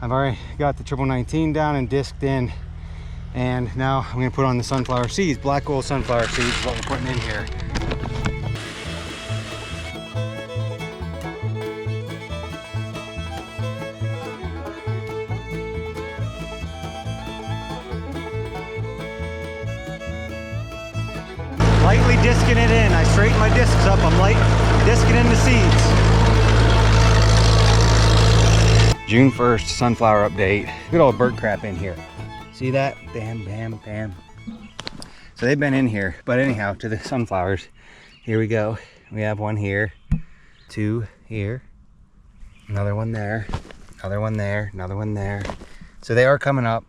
I've already got the 1919 down and disked in, and now I'm gonna put on the sunflower seeds. Black oil sunflower seeds is what we're putting in here. Lightly disking it in. I straighten my discs up. I'm light disking in the seeds. June 1st, sunflower update. Good old bird crap in here. See that? Bam, bam, bam. So they've been in here. But anyhow, to the sunflowers. Here we go. We have one here, two here, another one there, another one there, another one there. So they are coming up.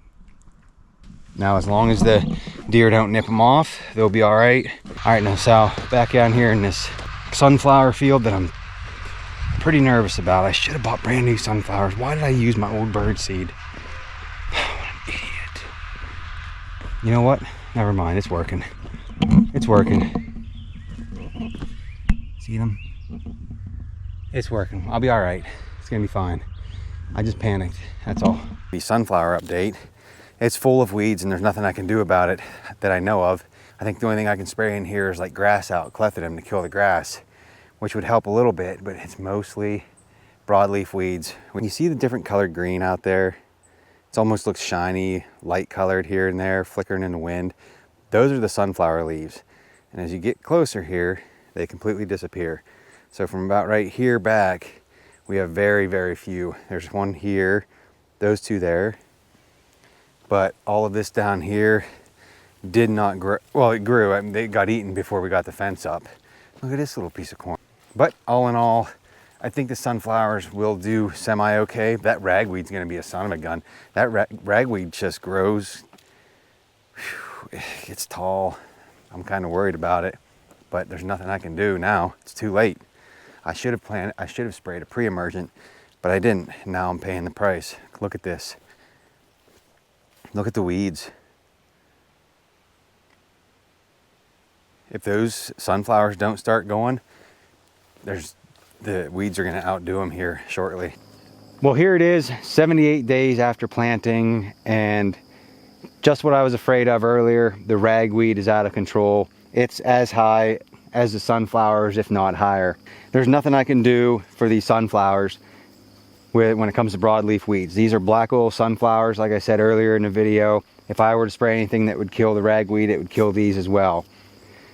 Now, as long as the deer don't nip them off, they'll be all right. All right, now Sal, back out here in this sunflower field that I'm pretty nervous about. I should have bought brand new sunflowers. Why did I use my old bird seed? What an idiot. You know what? Never mind, it's working. It's working. See them? It's working. I'll be all right. It's gonna be fine. I just panicked, that's all. The sunflower update. It's full of weeds and there's nothing I can do about it that I know of. I think the only thing I can spray in here is like grass out, clethodim, to kill the grass, which would help a little bit, but it's mostly broadleaf weeds. When you see the different colored green out there, it almost looks shiny, light colored here and there, flickering in the wind. Those are the sunflower leaves. And as you get closer here, they completely disappear. So from about right here back, we have very, very few. There's one here, those two there. But all of this down here did not grow. Well, it grew. I mean, they got eaten before we got the fence up. Look at this little piece of corn. But all in all, I think the sunflowers will do semi-okay. That ragweed's gonna be a son of a gun. That ragweed just grows. Whew, it's tall. I'm kind of worried about it, but there's nothing I can do now. It's too late. I should have sprayed a pre-emergent, but I didn't. Now I'm paying the price. Look at this. Look at the weeds. If those sunflowers don't start going, the weeds are gonna outdo them here shortly. Well, here it is, 78 days after planting, and just what I was afraid of earlier, the ragweed is out of control. It's as high as the sunflowers, if not higher. There's nothing I can do for these sunflowers when it comes to broadleaf weeds. These are black oil sunflowers, like I said earlier in the video. If I were to spray anything that would kill the ragweed, it would kill these as well.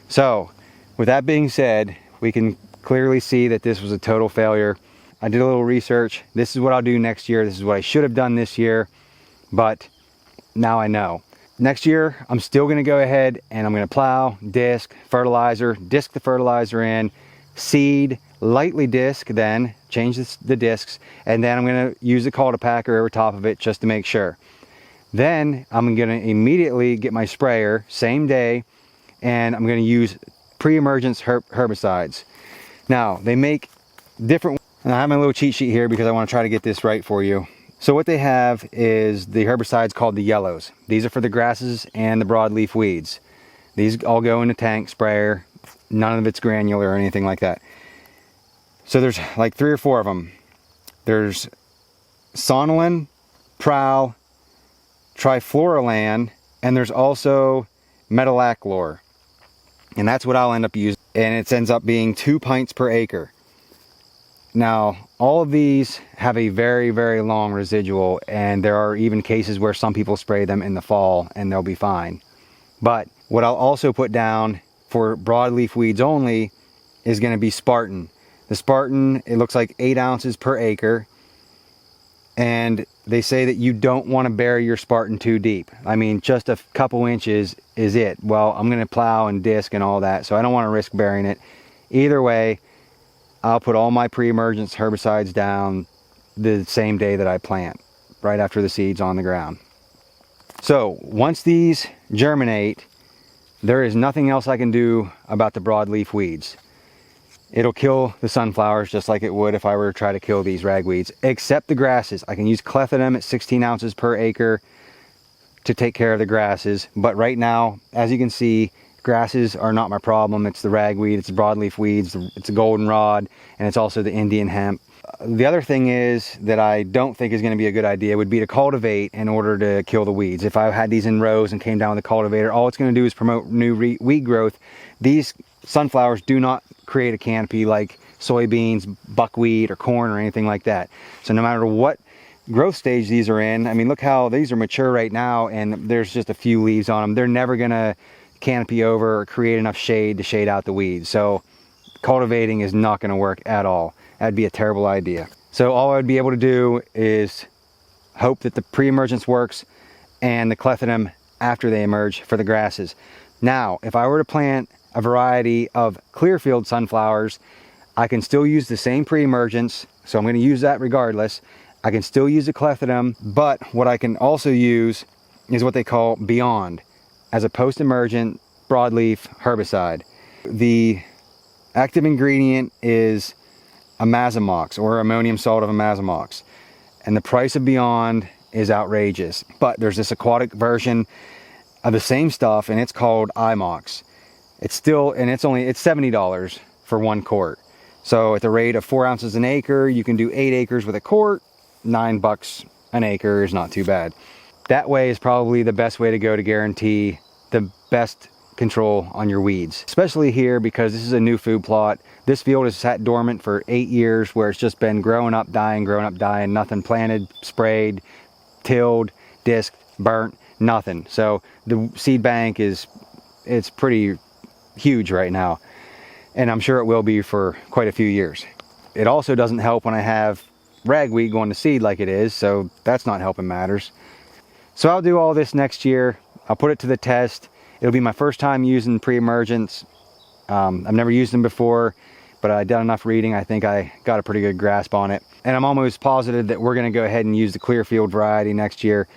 So, with that being said, we can clearly see that this was a total failure. I did a little research. This is what I'll do next year. This is what I should have done this year, but now I know. Next year, I'm still gonna go ahead and I'm gonna plow, disc, fertilizer, disc the fertilizer in, seed, lightly disc, then change the discs, and then I'm gonna use the cultipacker over top of it just to make sure. Then I'm gonna immediately get my sprayer, same day, and I'm gonna use pre-emergence herbicides. Now, they make different, and I have my little cheat sheet here because I wanna try to get this right for you. So what they have is the herbicides called the yellows. These are for the grasses and the broadleaf weeds. These all go in a tank sprayer. None of it's granular or anything like that. So there's like 3 or 4 of them. There's sonolin, prowl, trifloralan, and there's also metolachlor. And that's what I'll end up using. And it ends up being 2 pints per acre. Now, all of these have a very, very long residual, and there are even cases where some people spray them in the fall and they'll be fine. But what I'll also put down for broadleaf weeds only is going to be Spartan. The Spartan, it looks like 8 ounces per acre, and they say that you don't want to bury your Spartan too deep. I mean, just a couple inches is it. Well, I'm going to plow and disc and all that, so I don't want to risk burying it. Either way, I'll put all my pre-emergence herbicides down the same day that I plant, right after the seed's on the ground. So once these germinate, there is nothing else I can do about the broadleaf weeds. It'll kill the sunflowers just like it would if I were to try to kill these ragweeds, except the grasses. I can use clethodim at 16 ounces per acre to take care of the grasses. But right now, as you can see, grasses are not my problem. It's the ragweed, it's the broadleaf weeds, it's the goldenrod, and it's also the Indian hemp. The other thing is that I don't think is going to be a good idea would be to cultivate in order to kill the weeds. If I had these in rows and came down with a cultivator, all it's going to do is promote new weed growth. These sunflowers do not create a canopy like soybeans, buckwheat, or corn, or anything like that. So no matter what growth stage these are in, I mean, look how these are mature right now and there's just a few leaves on them. They're never going to canopy over or create enough shade to shade out the weeds. So cultivating is not going to work at all. That'd be a terrible idea. So all I would be able to do is hope that the pre-emergence works and the clethodim after they emerge for the grasses. Now, if I were to plant a variety of clearfield sunflowers, I can still use the same pre-emergence, so I'm going to use that regardless. I can still use the clethodim, but what I can also use is what they call Beyond as a post-emergent broadleaf herbicide. The active ingredient is imazamox, or ammonium salt of imazamox, and the price of Beyond is outrageous. But there's this aquatic version of the same stuff, and it's called iMox. It's still, and it's $70 for 1 quart. So at the rate of 4 ounces an acre, you can do 8 acres with a quart. $9 an acre is not too bad. That way is probably the best way to go to guarantee the best control on your weeds, especially here because this is a new food plot. This field has sat dormant for 8 years where it's just been growing up, dying, nothing planted, sprayed, tilled, disked, burnt, nothing. So the seed bank it's pretty huge right now, and I'm sure it will be for quite a few years. It also doesn't help when I have ragweed going to seed like it is, so that's not helping matters. So I'll do all this next year. I'll put it to the test. It'll be my first time using pre-emergents. I've never used them before, but I've done enough reading. I think I got a pretty good grasp on it. And I'm almost positive that we're going to go ahead and use the Clearfield variety next year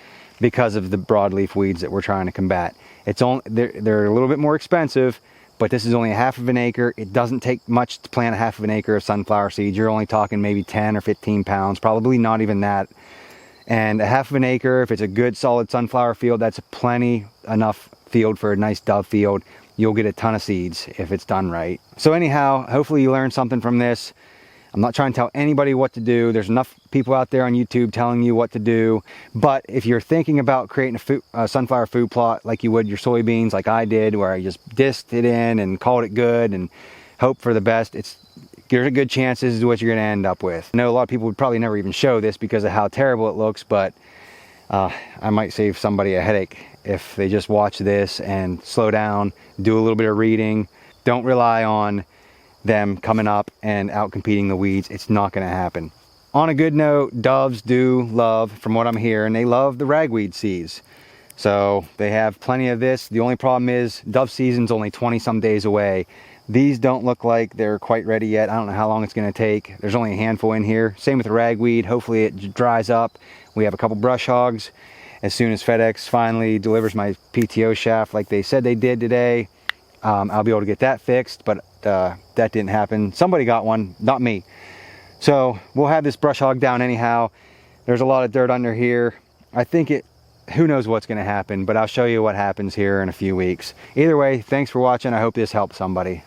because of the broadleaf weeds that we're trying to combat. They're a little bit more expensive, but this is only a half of an acre. It doesn't take much to plant a half of an acre of sunflower seeds. You're only talking maybe 10 or 15 pounds, probably not even that. And a half of an acre, if it's a good solid sunflower field, that's plenty enough field for a nice dove field. You'll get a ton of seeds if it's done right. So anyhow, hopefully you learned something from this. I'm not trying to tell anybody what to do. There's enough people out there on YouTube telling you what to do. But if you're thinking about creating a sunflower food plot like you would your soybeans, like I did, where I just disked it in and called it good and hope for the best, there's a good chance this is what you're going to end up with. I know a lot of people would probably never even show this because of how terrible it looks, but I might save somebody a headache if they just watch this and slow down, do a little bit of reading. Don't rely on them coming up and out competing the weeds. It's not going to happen. On a good note, doves do love, from what I'm hearing, they love the ragweed seeds. So they have plenty of this. The only problem is dove season's only 20 some days away. These don't look like they're quite ready yet. I don't know how long it's going to take. There's only a handful in here. Same with the ragweed. Hopefully it dries up. We have a couple brush hogs. As soon as FedEx finally delivers my PTO shaft like they said they did today, I'll be able to get that fixed, but that didn't happen. Somebody got one, not me. So we'll have this brush hog down anyhow. There's a lot of dirt under here. I think who knows what's going to happen, but I'll show you what happens here in a few weeks. Either way, thanks for watching. I hope this helped somebody.